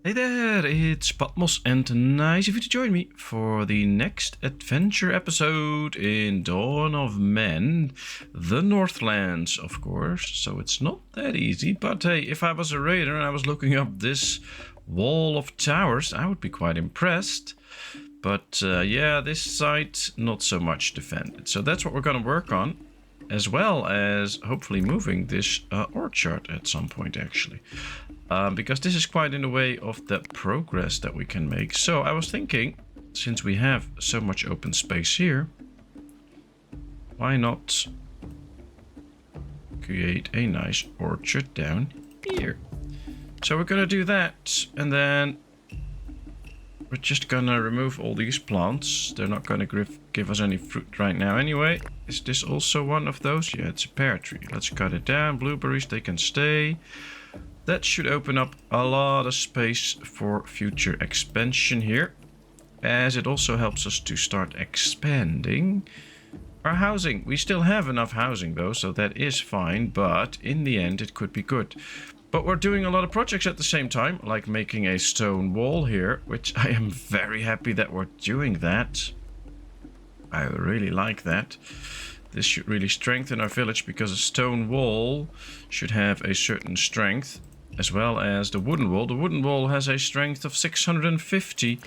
Hey there, it's Patmos and nice of you to join me for the next adventure episode in Dawn of Men, the Northlands, of course. So it's not that easy, but hey, if I was a raider and I was looking up this wall of towers, I would be quite impressed. But yeah, this site, not so much defended. So that's what we're going to work on, as well as hopefully moving this orchard at some point, actually. Because this is quite in the way of the progress that we can make. So I was thinking, since we have so much open space here, why not create a nice orchard down here? So we're going to do that, and then we're just going to remove all these plants. They're not going to give us any fruit right now anyway. Is this also one of those? Yeah, it's a pear tree. Let's cut it down. Blueberries, they can stay. That should open up a lot of space for future expansion here, as it also helps us to start expanding our housing. We still have enough housing though, so that is fine, but in the end it could be good. But we're doing a lot of projects at the same time, like making a stone wall here, which I am very happy that we're doing that. I really like that. This should really strengthen our village, because a stone wall should have a certain strength, as well as the wooden wall. The wooden wall has a strength of 650,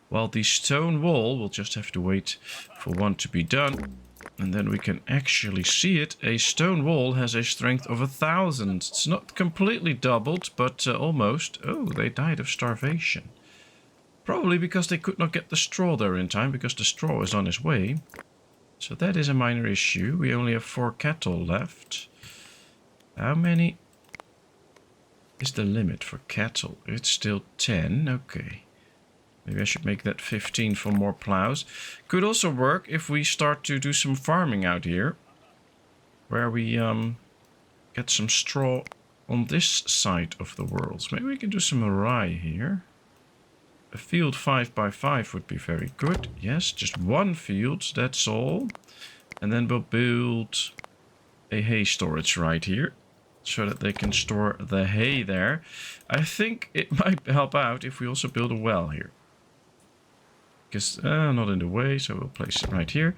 while the stone wall will just have to wait for one to be done. And then we can actually see it. A stone wall has a strength of 1,000. It's not completely doubled, but almost. Oh, they died of starvation. Probably because they could not get the straw there in time, because the straw is on its way. So that is a minor issue. We only have 4 cattle left. How many is the limit for cattle? It's still 10. Okay. Maybe I should make that 15 for more plows. Could also work if we start to do some farming out here, where we get some straw on this side of the world. So maybe we can do some rye here. A field 5x5 would be very good. Yes, just one field, that's all. And then we'll build a hay storage right here, so that they can store the hay there. I think it might help out if we also build a well here. Because not in the way, so we'll place it right here.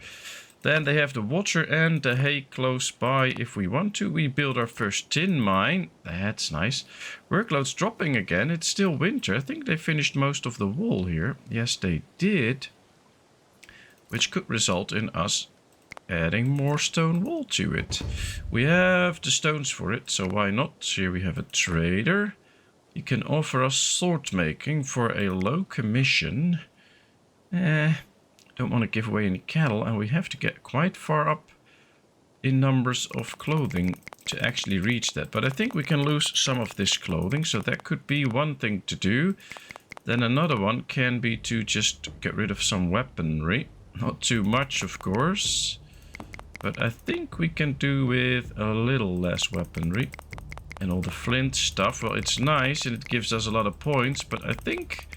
Then they have the water and the hay close by if we want to. We build our first tin mine. That's nice. Workload's dropping again. It's still winter. I think they finished most of the wall here. Yes, they did. Which could result in us adding more stone wall to it. We have the stones for it, so why not? Here we have a trader. He can offer us sword making for a low commission. Don't want to give away any cattle, and we have to get quite far up in numbers of clothing to actually reach that. But I think we can lose some of this clothing, so that could be one thing to do. Then another one can be to just get rid of some weaponry. Not too much, of course. But I think we can do with a little less weaponry. And all the flint stuff, well, it's nice and it gives us a lot of points, but I think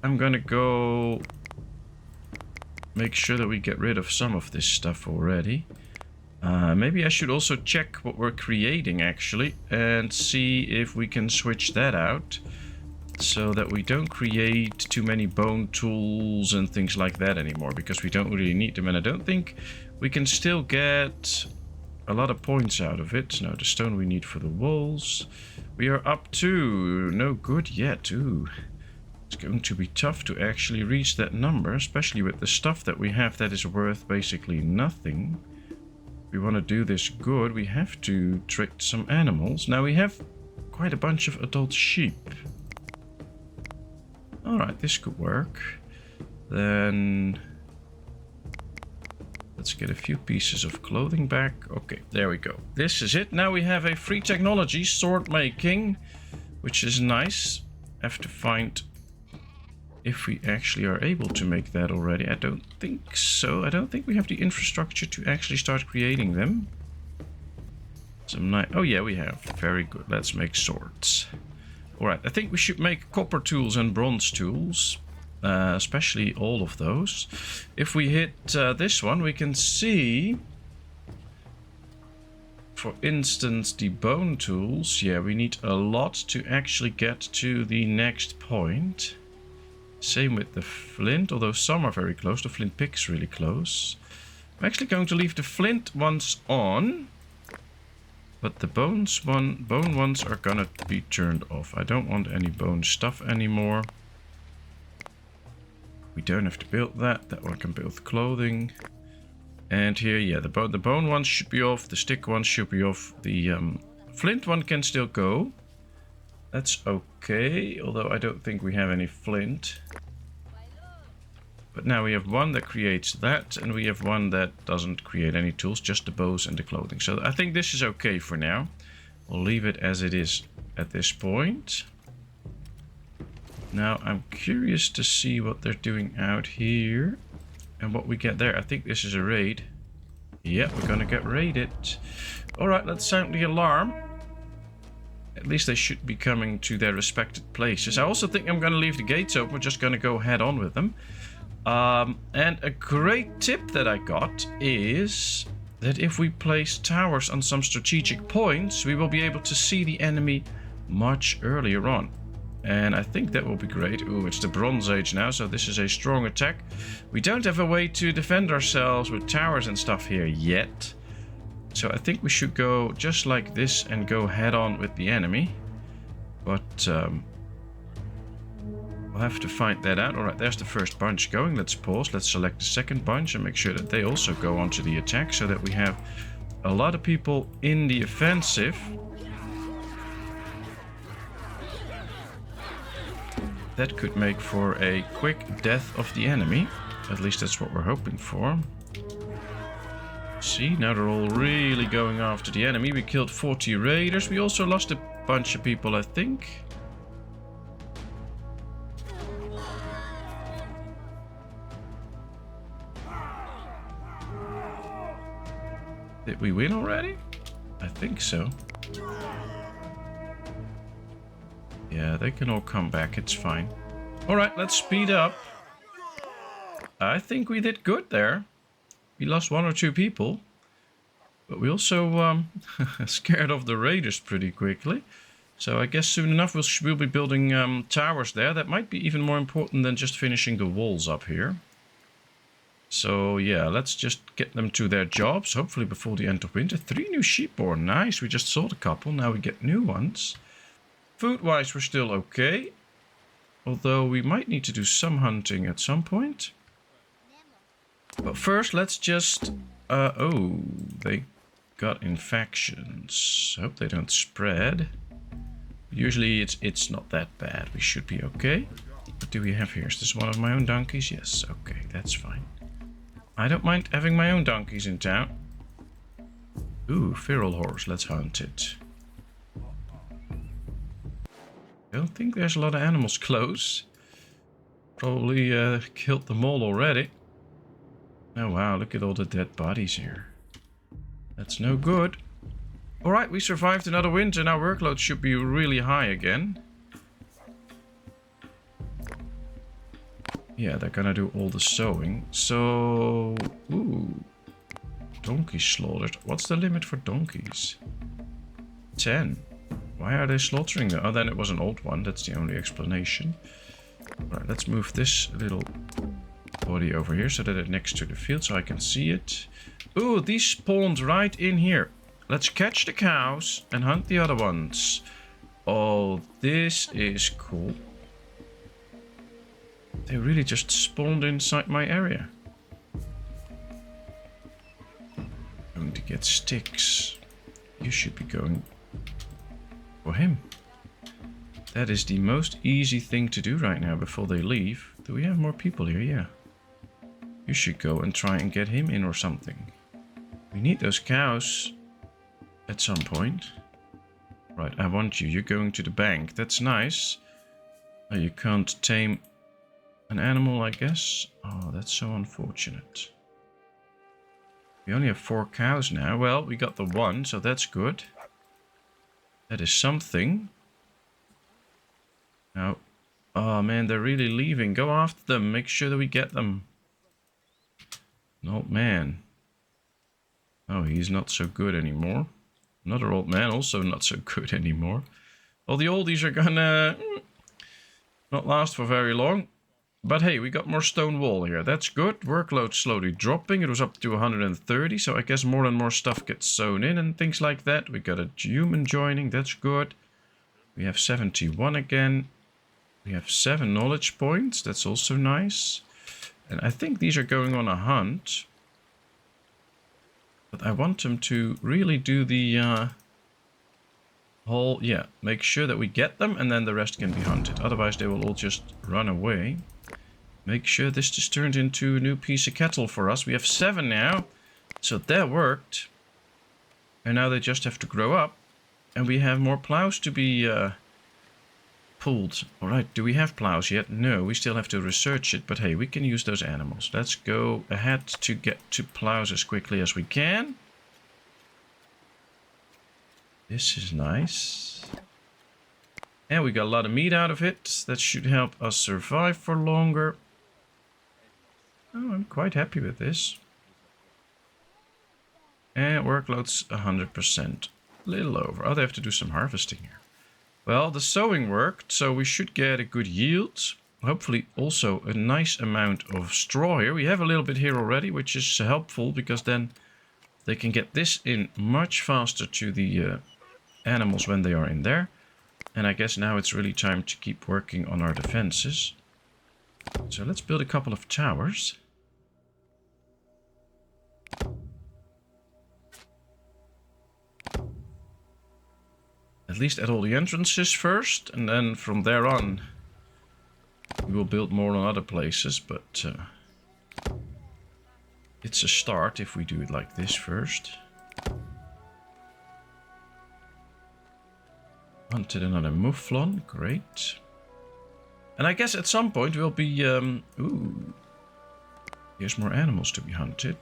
I'm gonna go make sure that we get rid of some of this stuff already. Maybe I should also check what we're creating, actually, and see if we can switch that out, so that we don't create too many bone tools and things like that anymore, because we don't really need them, and I don't think we can still get a lot of points out of it. No, the stone we need for the walls. We are up to no good yet. Ooh, it's going to be tough to actually reach that number, especially with the stuff that we have that is worth basically nothing. If we want to do this good, we have to trick some animals. Now we have quite a bunch of adult sheep. Alright, this could work. Then let's get a few pieces of clothing back. Okay, there we go. This is it. Now we have a free technology, sword making, which is nice. Have to find if we actually are able to make that already. I don't think so. I don't think we have the infrastructure to actually start creating them. Some nice. Oh yeah, we have. Very good. Let's make swords. Alright, I think we should make copper tools and bronze tools. Especially all of those. If we hit this one, we can see for instance, the bone tools, yeah, we need a lot to actually get to the next point. Same with the flint, although some are very close. The flint pick's really close. I'm actually going to leave the flint ones on, but the bone ones are gonna be turned off. I don't want any bone stuff anymore. We don't have to build that. That one can build clothing. And here, yeah, the bone ones should be off. The stick ones should be off. The flint one can still go. That's okay, although I don't think we have any flint. But now we have one that creates that, and we have one that doesn't create any tools, just the bows and the clothing. So I think this is okay for now. We'll leave it as it is at this point. Now I'm curious to see what they're doing out here and what we get there. I think this is a raid. Yeah, we're gonna get raided. Alright, let's sound the alarm. At least they should be coming to their respected places. I also think I'm gonna leave the gates open. We're just gonna go head on with them. And a great tip that I got is that if we place towers on some strategic points, we will be able to see the enemy much earlier on. And I think that will be great. Ooh, it's the Bronze Age now, so this is a strong attack. We don't have a way to defend ourselves with towers and stuff here yet. So I think we should go just like this and go head on with the enemy. But we'll have to find that out. Alright, there's the first bunch going. Let's pause. Let's select the second bunch and make sure that they also go onto the attack so that we have a lot of people in the offensive. That could make for a quick death of the enemy. At least that's what we're hoping for. See, now they're all really going after the enemy. We killed 40 raiders. We also lost a bunch of people, I think. Did we win already? I think so. Yeah, they can all come back. It's fine. Alright, let's speed up. I think we did good there. We lost 1 or 2 people. But we also scared off the raiders pretty quickly. So I guess soon enough we'll be building towers there. That might be even more important than just finishing the walls up here. So yeah, let's just get them to their jobs. Hopefully before the end of winter. 3 new sheep born. Nice. We just sold a couple. Now we get new ones. Food-wise, we're still okay. Although we might need to do some hunting at some point. But first, let's just... oh, they got infections. Hope they don't spread. Usually it's not that bad. We should be okay. What do we have here? Is this one of my own donkeys? Yes, okay, that's fine. I don't mind having my own donkeys in town. Ooh, feral horse. Let's hunt it. I don't think there's a lot of animals close. Probably killed them all already. Oh wow, look at all the dead bodies here. That's no good. Alright, we survived another winter and our workload should be really high again. Yeah, they're gonna do all the sowing. So... ooh. Donkeys slaughtered. What's the limit for donkeys? 10. Why are they slaughtering them? Oh, then it was an old one. That's the only explanation. Alright, let's move this little body over here so that it's next to the field so I can see it. Ooh, these spawned right in here. Let's catch the cows and hunt the other ones. Oh, this is cool. They really just spawned inside my area. Going to get sticks. You should be going for him. That is the most easy thing to do right now before they leave. Do we have more people here? Yeah. You should go and try and get him in or something. We need those cows at some point. Right, I want you. You're going to the bank. That's nice. Oh, you can't tame an animal, I guess. Oh, that's so unfortunate. We only have 4 cows now. Well, we got the 1, so that's good. That is something. Now, oh man, they're really leaving. Go after them. Make sure that we get them. An old man. Oh, he's not so good anymore. Another old man, also not so good anymore. Well, the oldies are gonna not last for very long. But hey, we got more stone wall here. That's good. Workload slowly dropping. It was up to 130, so I guess more and more stuff gets sewn in and things like that. We got a human joining. That's good. We have 71 again. We have 7 knowledge points. That's also nice. And I think these are going on a hunt. But I want them to really do the whole... Yeah, make sure that we get them and then the rest can be hunted. Otherwise they will all just run away. Make sure this just turned into a new piece of cattle for us. We have 7 now. So that worked. And now they just have to grow up. And we have more plows to be pulled. Alright, do we have plows yet? No, we still have to research it. But hey, we can use those animals. Let's go ahead to get to plows as quickly as we can. This is nice. And we got a lot of meat out of it. That should help us survive for longer. Oh, I'm quite happy with this. And workload's 100%. A little over. Oh, they have to do some harvesting here. Well, the sowing worked, so we should get a good yield. Hopefully also a nice amount of straw here. We have a little bit here already, which is helpful because then they can get this in much faster to the animals when they are in there. And I guess now it's really time to keep working on our defenses. So let's build a couple of towers. At least at all the entrances first, and then from there on we will build more on other places, but it's a start if we do it like this first. Hunted another mouflon, great. And I guess at some point we'll be... ooh, here's more animals to be hunted.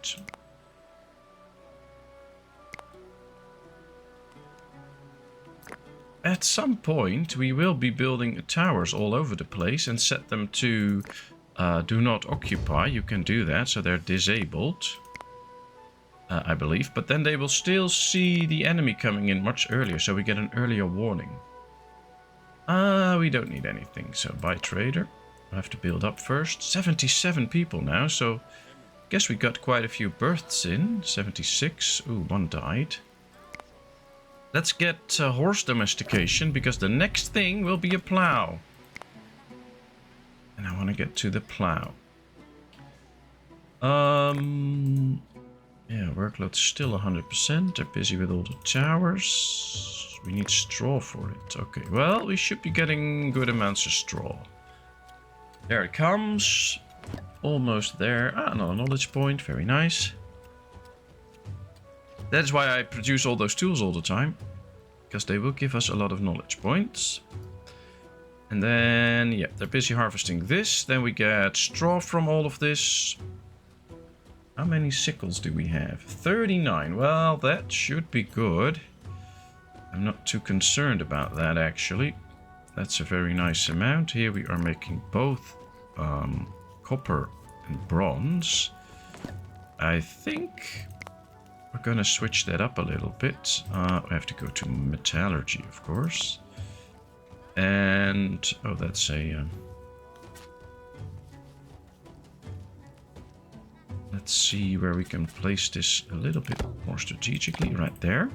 At some point we will be building towers all over the place and set them to do not occupy. You can do that, so they're disabled, I believe. But then they will still see the enemy coming in much earlier, so we get an earlier warning. We don't need anything, so buy trader. I have to build up first. 77 people now, so I guess we got quite a few births in. 76. Ooh, one died. Let's get horse domestication, because the next thing will be a plow. And I want to get to the plow. Yeah, workload's still 100%. They're busy with all the towers. We need straw for it. Okay, well, we should be getting good amounts of straw. There it comes. Almost there. Ah, another knowledge point. Very nice. That is why I produce all those tools all the time. Because they will give us a lot of knowledge points. And then, yeah, they're busy harvesting this. Then we get straw from all of this. How many sickles do we have? 39. Well, that should be good. I'm not too concerned about that, actually. That's a very nice amount. Here we are making both copper and bronze. I think we're going to switch that up a little bit. We have to go to metallurgy, of course. And, oh, that's a... let's see where we can place this a little bit more strategically. Right there.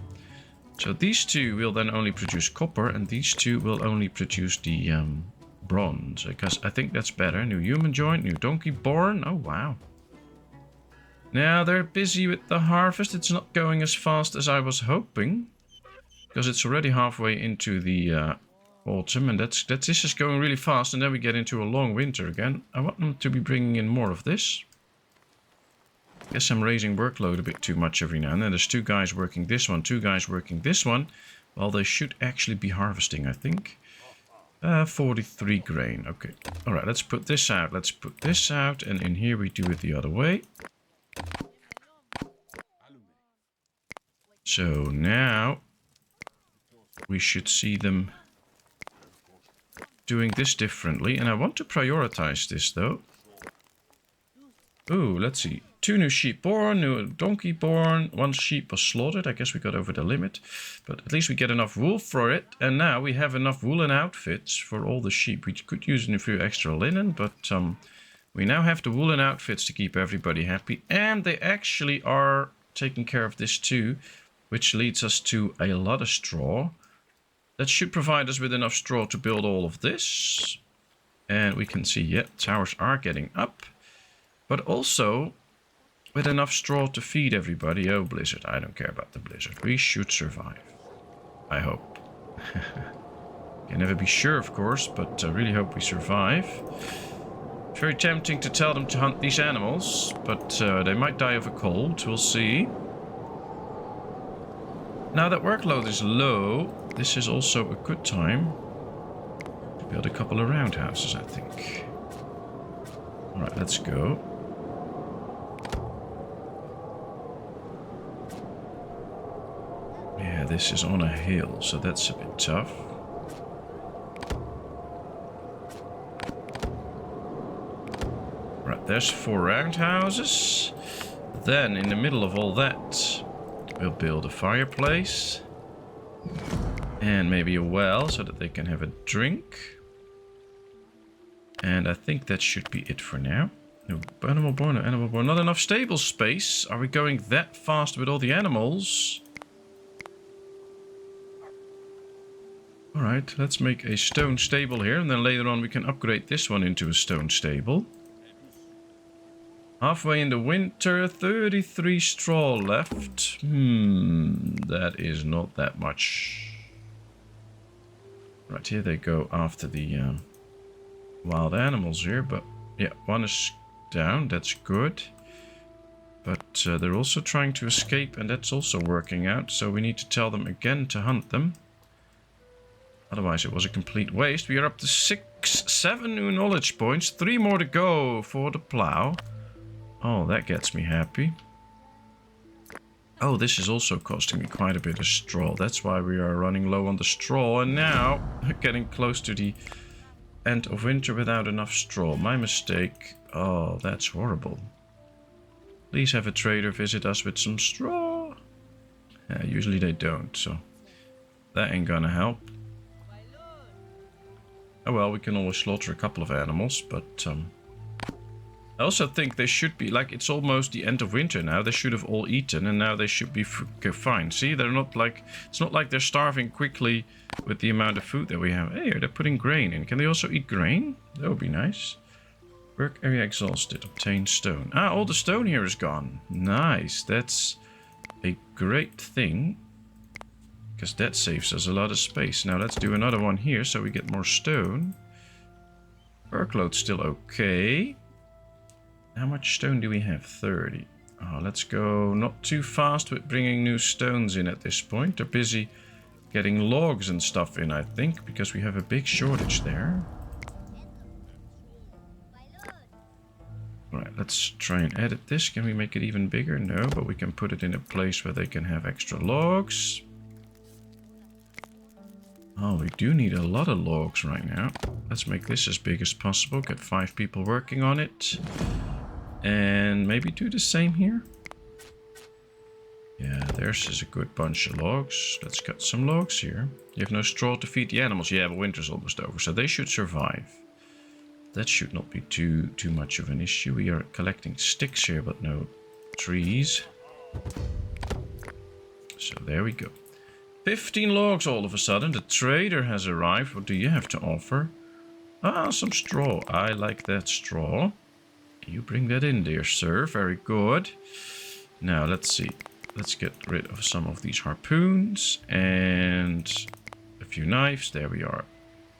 So these two will then only produce copper, and these two will only produce the bronze. Because I think that's better. New human joint, new donkey born. Oh, wow. Now they're busy with the harvest. It's not going as fast as I was hoping. Because it's already halfway into the autumn, and this is going really fast, and then we get into a long winter again. I want them to be bringing in more of this. Guess I'm raising workload a bit too much every now and then. There's 2 guys working this one, 2 guys working this one. Well, they should actually be harvesting, I think. 43 grain. Okay. Alright, let's put this out. Let's put this out. And in here we do it the other way. So now we should see them doing this differently. And I want to prioritize this, though. Ooh, let's see. 2 new sheep born, new donkey born, 1 sheep was slaughtered. I guess we got over the limit, but at least we get enough wool for it. And now we have enough woolen outfits for all the sheep. We could use a few extra linen, but we now have the woolen outfits to keep everybody happy. And they actually are taking care of this too, which leads us to a lot of straw. That should provide us with enough straw to build all of this. And we can see, yeah, towers are getting up. But also with enough straw to feed everybody. Oh, blizzard. I don't care about the blizzard. We should survive. I hope. Can never be sure, of course, but I really hope we survive. It's very tempting to tell them to hunt these animals, but they might die of a cold. We'll see. Now that workload is low, this is also a good time to build a couple of roundhouses, I think. Alright, let's go. Yeah, this is on a hill, so that's a bit tough. Right, there's 4 roundhouses. Then, in the middle of all that, we'll build a fireplace. And maybe a well, so that they can have a drink. And I think that should be it for now. No animal born, no animal born. Not enough stable space. Are we going that fast with all the animals? Alright, let's make a stone stable here, and then later on we can upgrade this one into a stone stable. Halfway in the winter, 33 straw left. That is not that much. Right, here they go after the wild animals here, but yeah, 1 is down, that's good. But they're also trying to escape, and that's also working out, so we need to tell them again to hunt them. Otherwise it was a complete waste. We are up to 7 new knowledge points. 3 more to go for the plow. Oh, that gets me happy. Oh, this is also costing me quite a bit of straw. That's why we are running low on the straw. And now we're getting close to the end of winter without enough straw. My mistake. Oh, that's horrible. Please have a trader visit us with some straw. Yeah, usually they don't, so that ain't gonna help. Oh well, we can always slaughter a couple of animals, but I also think they should be, like, it's almost the end of winter now. They should have all eaten, and now they should be fine. See, they're not like, it's not like they're starving quickly with the amount of food that we have. Hey, they're putting grain in. Can they also eat grain? That would be nice. Work area exhausted. Obtain stone. Ah, all the stone here is gone. Nice. That's a great thing, because that saves us a lot of space. Now let's do another one here so we get more stone. Workload's still okay. How much stone do we have? 30. Oh, let's go not too fast with bringing new stones in at this point. They're busy getting logs and stuff in, I think, because we have a big shortage there. Alright, let's try and edit this. Can we make it even bigger? No, but we can put it in a place where they can have extra logs. Oh, we do need a lot of logs right now. Let's make this as big as possible. Get 5 people working on it. And maybe do the same here. Yeah, theirs is a good bunch of logs. Let's cut some logs here. You have no straw to feed the animals. Yeah, but winter's almost over, so they should survive. That should not be too much of an issue. We are collecting sticks here, but no trees. So there we go. 15 logs all of a sudden. The trader has arrived. What do you have to offer? Ah, some straw. I like that straw. You bring that in there, sir. Very good. Now, let's see. Let's get rid of some of these harpoons and a few knives. There we are.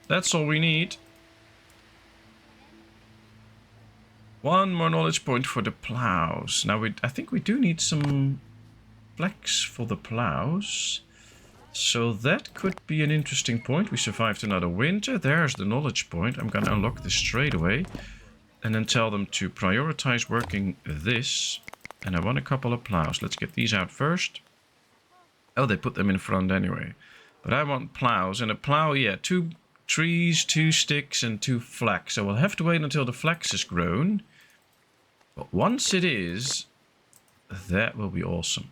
That's all we need. 1 more knowledge point for the plows. Now, I think we do need some flax for the plows. So that could be an interesting point. We survived another winter. There's the knowledge point. I'm going to unlock this straight away. And then tell them to prioritize working this. And I want a couple of plows. Let's get these out first. Oh, they put them in front anyway. But I want plows. And a plow, yeah, 2 trees, 2 sticks, and 2 flax. So we'll have to wait until the flax is grown. But once it is, that will be awesome.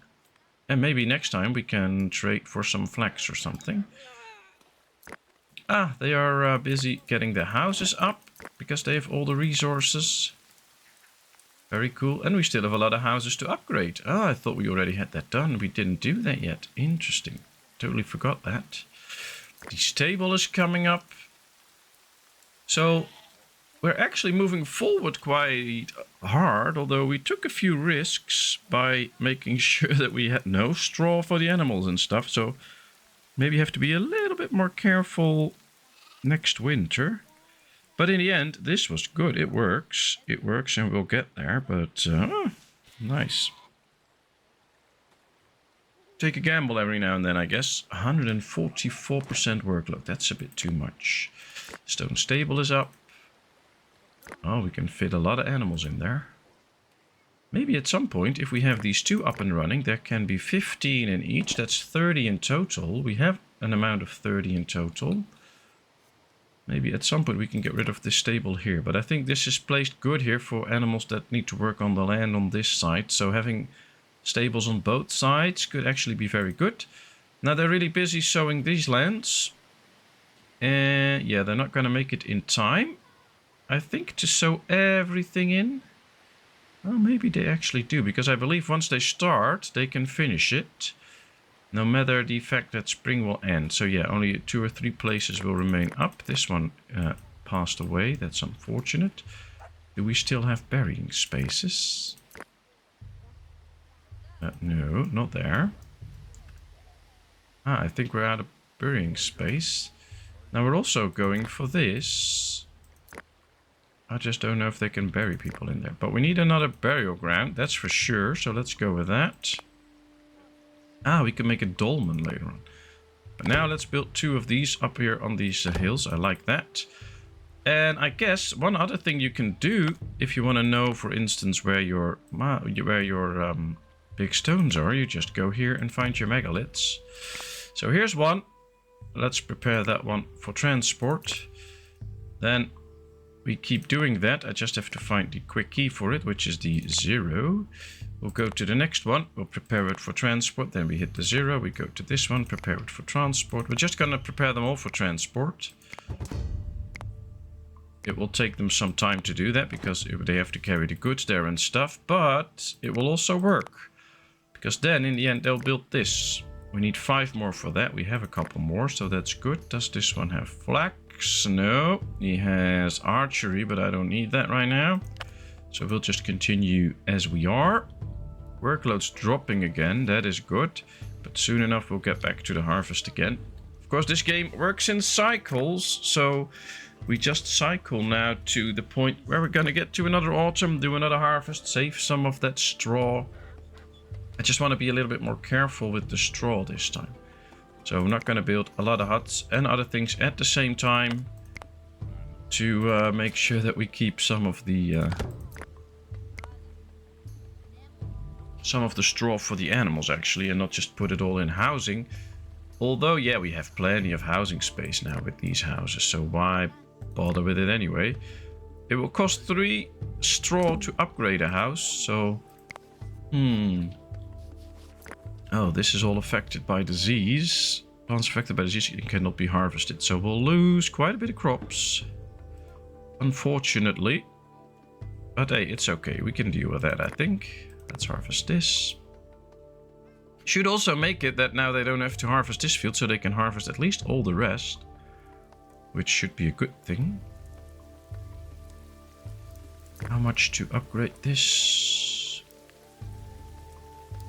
And maybe next time we can trade for some flax or something. Ah, they are busy getting their houses up because they have all the resources. Very cool. And we still have a lot of houses to upgrade. Ah, I thought we already had that done. We didn't do that yet. Interesting. Totally forgot that. The stable is coming up. So we're actually moving forward quite hard, although we took a few risks by making sure that we had no straw for the animals and stuff. So maybe have to be a little bit more careful next winter. But in the end, this was good. It works. It works and we'll get there. But nice. Take a gamble every now and then, I guess. 144% workload. That's a bit too much. Stone stable is up. Oh, we can fit a lot of animals in there. Maybe at some point, if we have these two up and running, there can be 15 in each. That's 30 in total. We have an amount of 30 in total. Maybe at some point we can get rid of this stable here. But I think this is placed good here for animals that need to work on the land on this side. So having stables on both sides could actually be very good. Now they're really busy sowing these lands. And yeah, they're not going to make it in time, I think, to sow everything in. Well, maybe they actually do, because I believe once they start, they can finish it. No matter the fact that spring will end. So yeah, only 2 or 3 places will remain up. This one passed away. That's unfortunate. Do we still have burying spaces? No, not there. Ah, I think we're out of burying space. Now we're also going for this. I just don't know if they can bury people in there. But we need another burial ground, that's for sure. So let's go with that. Ah, we can make a dolmen later on. But now let's build 2 of these up here on these hills. I like that. And I guess one other thing you can do, if you want to know, for instance, where your big stones are, you just go here and find your megaliths. So here's one. Let's prepare that one for transport. Then we keep doing that. I just have to find the quick key for it, which is the 0. We'll go to the next one. We'll prepare it for transport. Then we hit the 0. We go to this one, prepare it for transport. We're just going to prepare them all for transport. It will take them some time to do that because they have to carry the goods there and stuff. But it will also work. Because then in the end they'll build this. We need 5 more for that. We have a couple more, so that's good. Does this one have flax? No. He has archery, but I don't need that right now. So we'll just continue as we are. Workload's dropping again. That is good. But soon enough we'll get back to the harvest again. Of course, this game works in cycles. So we just cycle now to the point where we're going to get to another autumn, do another harvest, save some of that straw. I just want to be a little bit more careful with the straw this time. So we're not going to build a lot of huts and other things at the same time to make sure that we keep some of the straw for the animals actually, and not just put it all in housing. Although, yeah, we have plenty of housing space now with these houses, so why bother with it anyway? It will cost 3 straw to upgrade a house, so oh, this is all affected by disease. Plants affected by disease cannot be harvested. So we'll lose quite a bit of crops. Unfortunately. But hey, it's okay. We can deal with that, I think. Let's harvest this. Should also make it that now they don't have to harvest this field, so they can harvest at least all the rest. Which should be a good thing. How much to upgrade this?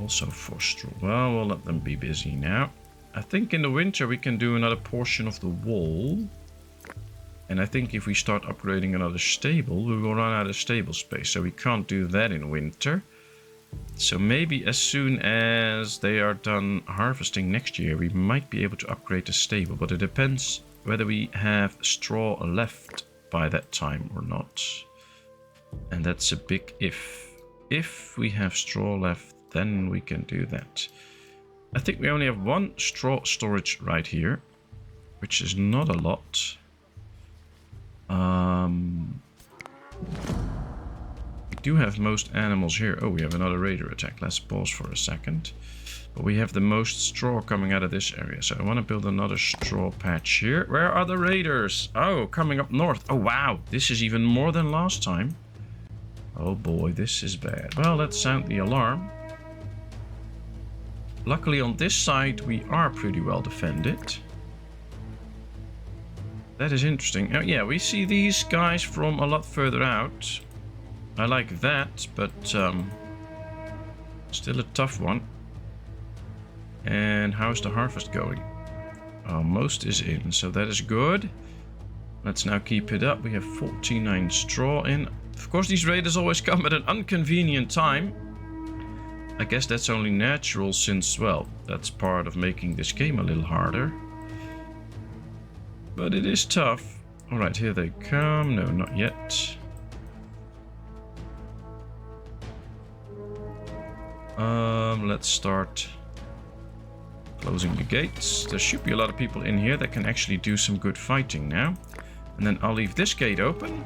Also 4 straw. Well, we'll let them be busy now. I think in the winter we can do another portion of the wall. And I think if we start upgrading another stable, we will run out of stable space. So we can't do that in winter. So maybe as soon as they are done harvesting next year, we might be able to upgrade the stable. But it depends whether we have straw left by that time or not. And that's a big if. If we have straw left, then we can do that. I think we only have 1 straw storage right here, which is not a lot. We do have most animals here. Oh, we have another raider attack. Let's pause for a second. But we have the most straw coming out of this area. So I want to build another straw patch here. Where are the raiders? Oh, coming up north. Oh, wow. This is even more than last time. Oh boy, this is bad. Well, let's sound the alarm. Luckily on this side we are pretty well defended. That is interesting. Oh yeah, we see these guys from a lot further out. I like that, but still a tough one. And how's the harvest going? Most is in, so that is good. Let's now keep it up. We have 49 straw in. Of course, these raiders always come at an inconvenient time. I guess that's only natural since, well, that's part of making this game a little harder. But it is tough. Alright, here they come. No, not yet. Let's start closing the gates. There should be a lot of people in here that can actually do some good fighting now. And then I'll leave this gate open,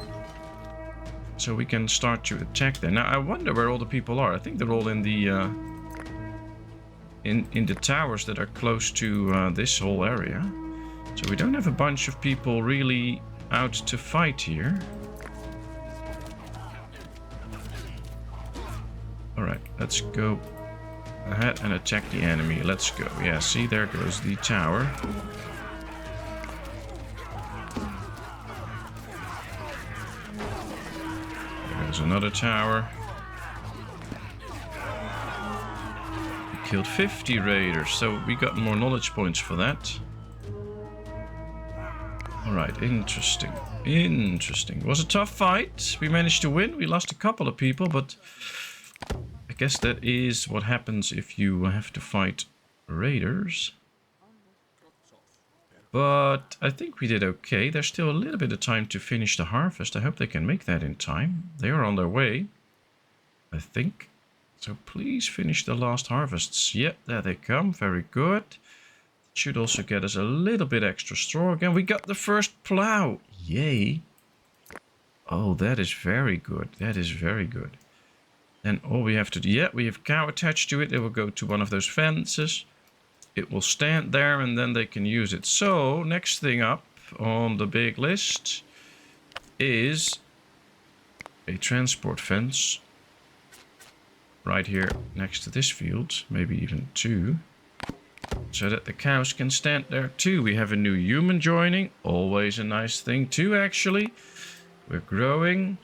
so we can start to attack there. Now I wonder where all the people are. I think they're all in the in the towers that are close to this whole area. So we don't have a bunch of people really out to fight here. Alright, let's go ahead and attack the enemy. Let's go. Yeah, see, there goes the tower. There's another tower. We killed 50 raiders, so we got more knowledge points for that. Alright, interesting. Interesting. It was a tough fight. We managed to win. We lost a couple of people, but I guess that is what happens if you have to fight raiders. But I think we did okay. There's still a little bit of time to finish the harvest. I hope they can make that in time. They are on their way, I think. So please finish the last harvests. Yep, there they come. Very good. Should also get us a little bit extra straw again. We got the first plow. Yay. Oh, that is very good. That is very good. Then all we have to do... Yeah, we have cow attached to it. It will go to one of those fences. It will stand there and then they can use it. So, next thing up on the big list is a transport fence. Right here next to this field. Maybe even two. So that the cows can stand there too. We have a new human joining. Always a nice thing too, actually. We're growing.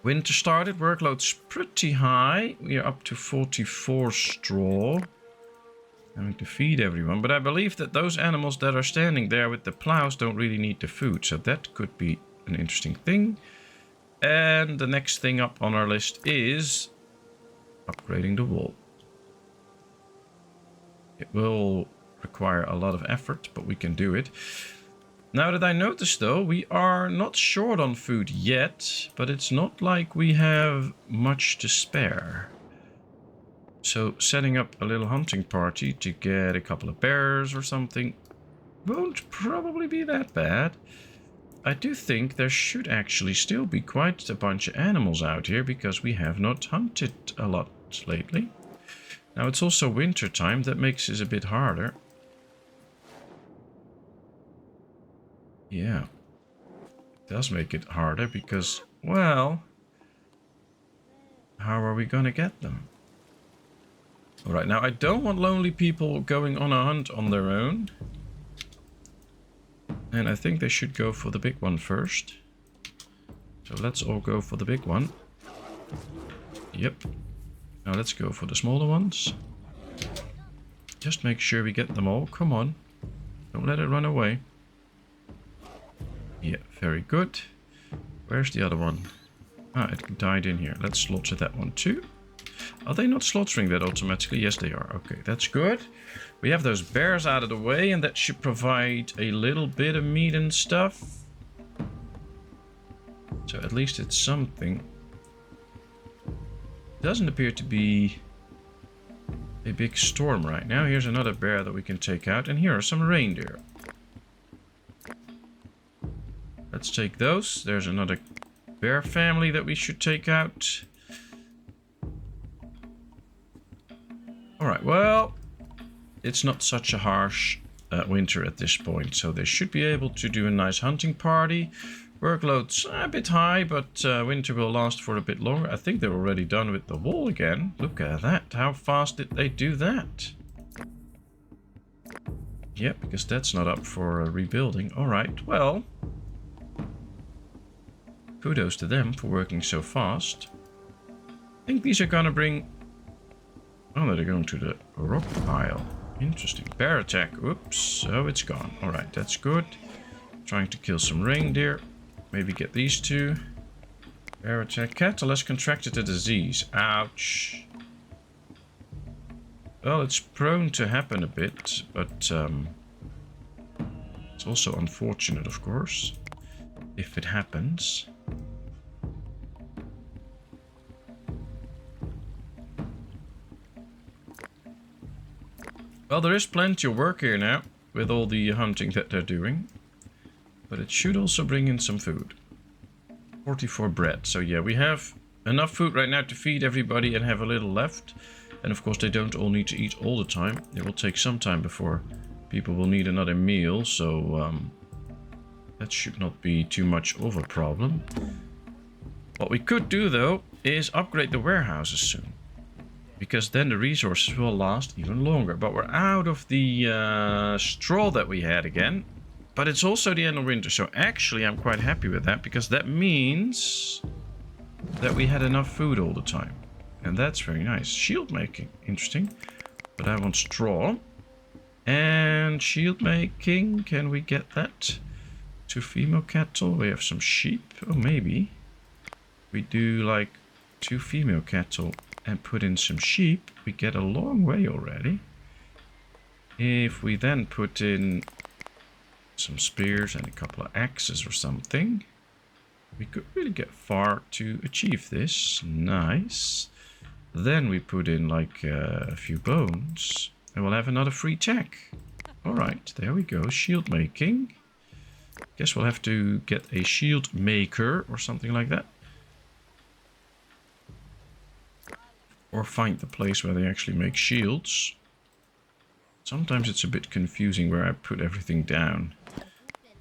Winter started. Workload's pretty high. We are up to 44 straw. Having to feed everyone. But I believe that those animals that are standing there with the plows don't really need the food. So that could be an interesting thing. And the next thing up on our list is upgrading the wall. It will require a lot of effort, but we can do it. Now that I noticed though, we are not short on food yet, but it's not like we have much to spare. So setting up a little hunting party to get a couple of bears or something won't probably be that bad. I do think there should actually still be quite a bunch of animals out here because we have not hunted a lot lately. Now it's also winter time, that makes it a bit harder. Yeah, it does make it harder because, well, how are we gonna get them? Alright, now I don't want lonely people going on a hunt on their own. And I think they should go for the big one first. So let's all go for the big one. Yep. Now let's go for the smaller ones. Just make sure we get them all. Come on. Don't let it run away. Yeah, very good. Where's the other one? Ah, it died in here. Let's slaughter that one too. Are they not slaughtering that automatically? Yes, they are. Okay, that's good. We have those bears out of the way, and that should provide a little bit of meat and stuff. So at least it's something. Doesn't appear to be a big storm right now. Here's another bear that we can take out, and here are some reindeer. Let's take those. There's another bear family that we should take out. Alright, well, it's not such a harsh winter at this point, so they should be able to do a nice hunting party. Workload's a bit high, but winter will last for a bit longer. I think they're already done with the wall again. Look at that. How fast did they do that? Yeah, because that's not up for rebuilding. Alright, well, kudos to them for working so fast. I think these are gonna bring... Oh, they're going to the rock pile. Interesting. Bear attack. Oops. Oh, it's gone. Alright, that's good. Trying to kill some reindeer. Maybe get these two. Bear attack. Cattle has contracted a disease. Ouch. Well, it's prone to happen a bit, but it's also unfortunate, of course, if it happens. Well, there is plenty of work here now with all the hunting that they're doing. But it should also bring in some food. 44 bread. So yeah, we have enough food right now to feed everybody and have a little left. And of course they don't all need to eat all the time. It will take some time before people will need another meal. So that should not be too much of a problem. What we could do though is upgrade the warehouses soon. Because then the resources will last even longer. But we're out of the straw that we had again. But it's also the end of winter, so actually I'm quite happy with that, because that means that we had enough food all the time. And that's very nice. Shield making, interesting. But I want straw. And shield making, can we get that? 2 female cattle, we have some sheep. Oh, maybe. We do like 2 female cattle and put in some sheep. We get a long way already. If we then put in some spears and a couple of axes or something, we could really get far to achieve this. Nice. Then we put in like a few bones and we'll have another free tech. Alright, there we go. Shield making. Guess we'll have to get a shield maker or something like that. Or find the place where they actually make shields. Sometimes it's a bit confusing where I put everything down.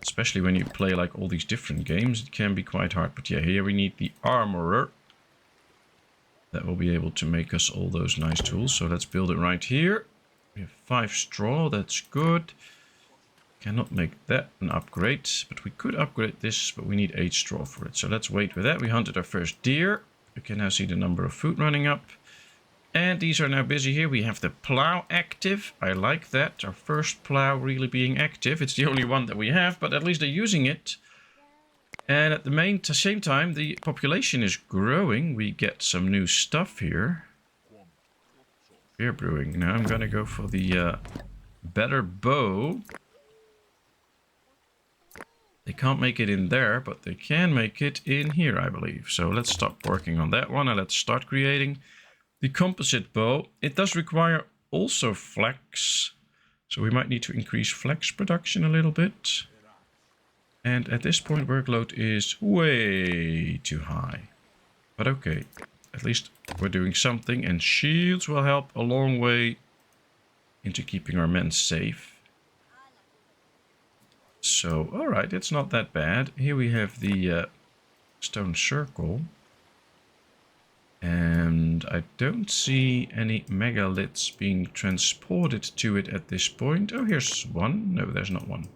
Especially when you play like all these different games, it can be quite hard. But yeah, here we need the armorer. That will be able to make us all those nice tools. So let's build it right here. We have 5 straw, that's good. Cannot make that an upgrade, but we could upgrade this, but we need 8 straw for it. So let's wait with that. We hunted our first deer. You can now see the number of food running up. And these are now busy here. We have the plow active. I like that. Our first plow really being active. It's the only one that we have, but at least they're using it. And at the same time, the population is growing. We get some new stuff here. Beer brewing. Now I'm going to go for the better bow. They can't make it in there, but they can make it in here, I believe. So let's stop working on that one and let's start creating the composite bow. It does require also flex, so we might need to increase flex production a little bit. And at this point workload is way too high. But okay, at least we're doing something, and shields will help a long way into keeping our men safe. So, alright, it's not that bad. Here we have the stone circle. And I don't see any megaliths being transported to it at this point. Oh, here's one. No, there's not one.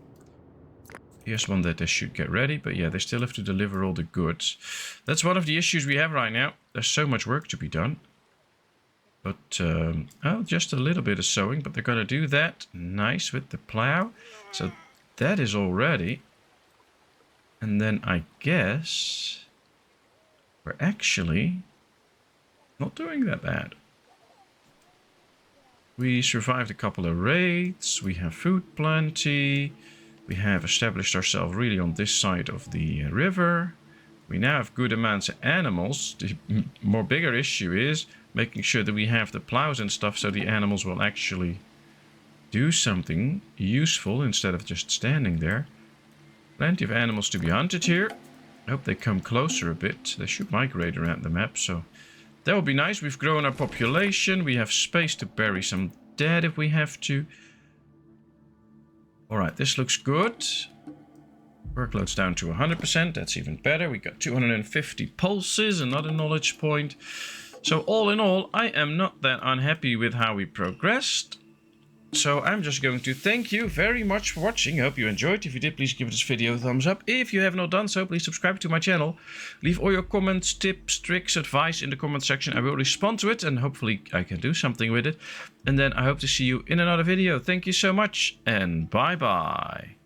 Here's one that they should get ready. But yeah, they still have to deliver all the goods. That's one of the issues we have right now. There's so much work to be done. But, oh, just a little bit of sewing. But they're going to do that. Nice with the plow. So that is all ready. And then I guess we're actually not doing that bad. We survived a couple of raids. We have food plenty. We have established ourselves really on this side of the river. We now have good amounts of animals. The more bigger issue is making sure that we have the plows and stuff so the animals will actually do something useful instead of just standing there. Plenty of animals to be hunted here. I hope they come closer a bit. They should migrate around the map, so that would be nice. We've grown our population. We have space to bury some dead if we have to. Alright, this looks good. Workload's down to 100%. That's even better. We got 250 pulses, another knowledge point. So all in all, I am not that unhappy with how we progressed. So I'm just going to thank you very much for watching. I hope you enjoyed. If you did, please give this video a thumbs up. If you have not done so, please subscribe to my channel. Leave all your comments, tips, tricks, advice in the comment section. I will respond to it and hopefully I can do something with it. And then I hope to see you in another video. Thank you so much and bye bye.